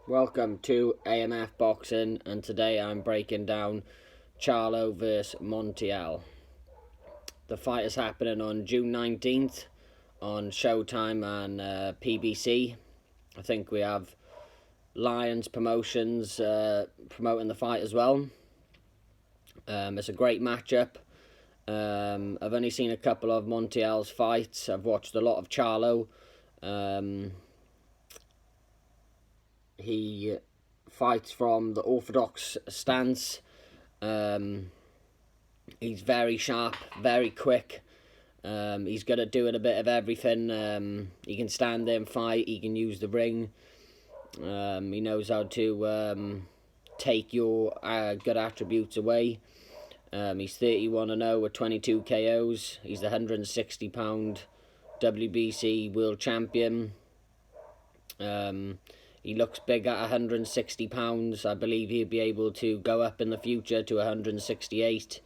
Welcome to AMF Boxing, and today I'm breaking down Charlo vs Montiel. The fight is happening on June 19th on Showtime and PBC. I think we have Lions Promotions promoting the fight as well. It's a great matchup. I've only seen a couple of Montiel's fights. I've watched a lot of Charlo. He fights from the orthodox stance. He's very sharp, very quick. He's good at doing a bit of everything. He can stand there and fight. He can use the ring. He knows how to take your good attributes away. He's 31-0 with 22 KOs. He's the 160-pound WBC world champion. He looks big at 160 pounds. I believe he'll be able to go up in the future to 168.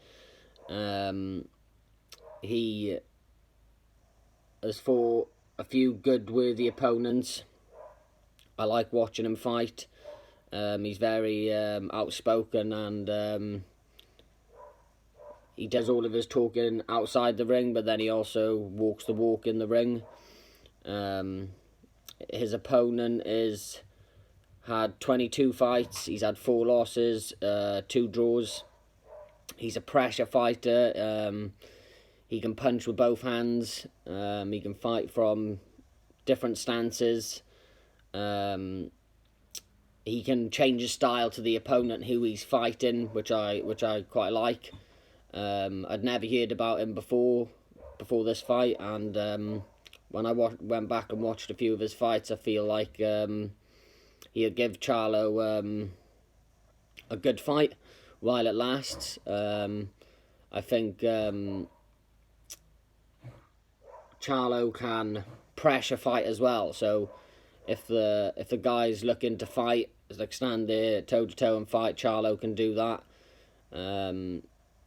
He has fought a few good, worthy opponents. I like watching him fight. He's very outspoken, and he does all of his talking outside the ring, but then he also walks the walk in the ring. His opponent had 22 fights. He's had 4 losses, 2 draws. He's a pressure fighter. He can punch with both hands. He can fight from different stances. He can change his style to the opponent who he's fighting, which I quite like. I'd never heard about him before this fight, and when I went back and watched a few of his fights, I feel like he'll give Charlo a good fight while it lasts. I think Charlo can pressure fight as well. So if the guy's looking to fight, like stand there toe to toe and fight, Charlo can do that.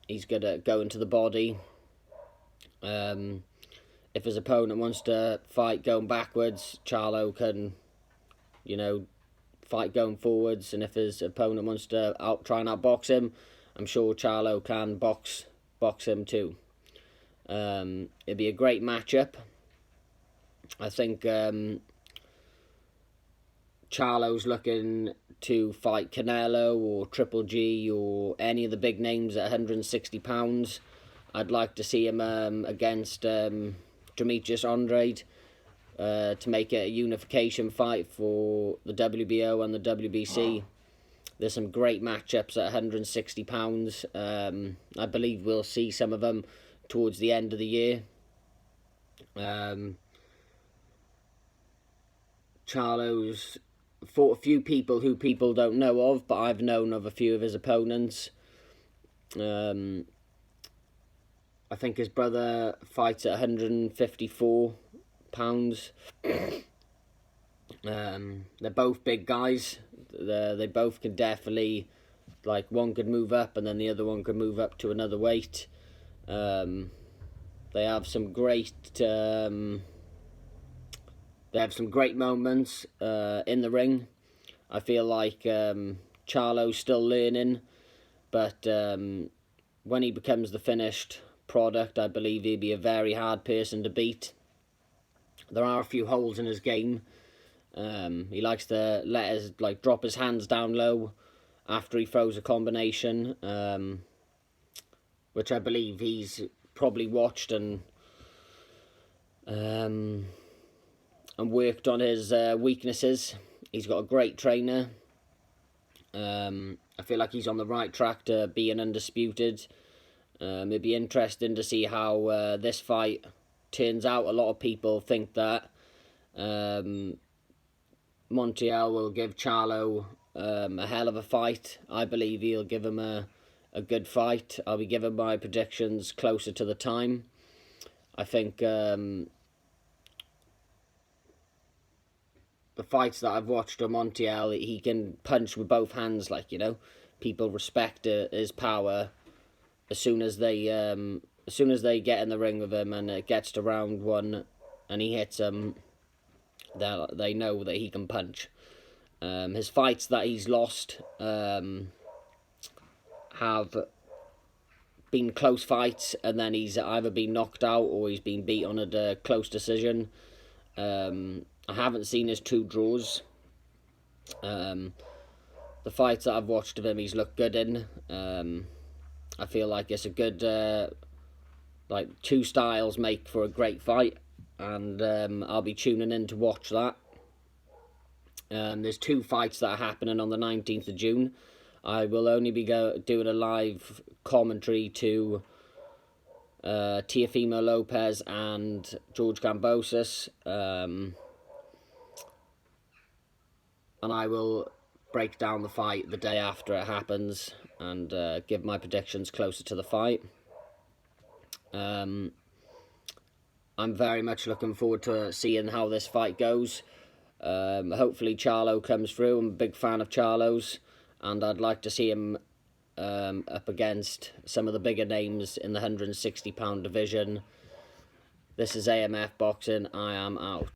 He's good at going to the body. If his opponent wants to fight going backwards, Charlo can, fight going forwards. And if his opponent wants to try and outbox him, I'm sure Charlo can box him too. It'd be a great matchup. I think Charlo's looking to fight Canelo or Triple G or any of the big names at 160 pounds. I'd like to see him against Demetrius Andrade to make it a unification fight for the WBO and the WBC. There's some great matchups at 160 pounds. I believe we'll see some of them towards the end of the year. Charlo's fought a few people who people don't know of, but I've known of a few of his opponents. I think his brother fights at 154 pounds. They're both big guys. They both can definitely, like, one could move up and then the other one could move up to another weight. They have some great moments in the ring. I feel like Charlo's still learning, but when he becomes the finished product, I believe he'd be a very hard person to beat. There are a few holes in his game. He likes to drop his hands down low after he throws a combination, which I believe he's probably watched and worked on his weaknesses. He's got a great trainer. I feel like he's on the right track to being undisputed. It'd be interesting to see how this fight turns out. A lot of people think that Montiel will give Charlo a hell of a fight. I believe he'll give him a good fight. I'll be giving my predictions closer to the time. I think the fights that I've watched of Montiel, he can punch with both hands. People respect his power as soon as they get in the ring with him and it gets to round 1 and he hits them. They know that he can punch. His fights that he's lost have been close fights, and then he's either been knocked out or he's been beat on a close decision. I haven't seen his 2 draws. The fights that I've watched of him, he's looked good in. I feel like it's a good, like 2 styles make for a great fight, and I'll be tuning in to watch that. There's 2 fights that are happening on the 19th of June. I will only be doing a live commentary to Teofimo Lopez and George Kambosos, and I will break down the fight the day after it happens and give my predictions closer to the fight. I'm very much looking forward to seeing how this fight goes. Hopefully Charlo comes through. I'm a big fan of Charlo's, and I'd like to see him up against some of the bigger names in the 160-pound division. This is AMF Boxing. I am out.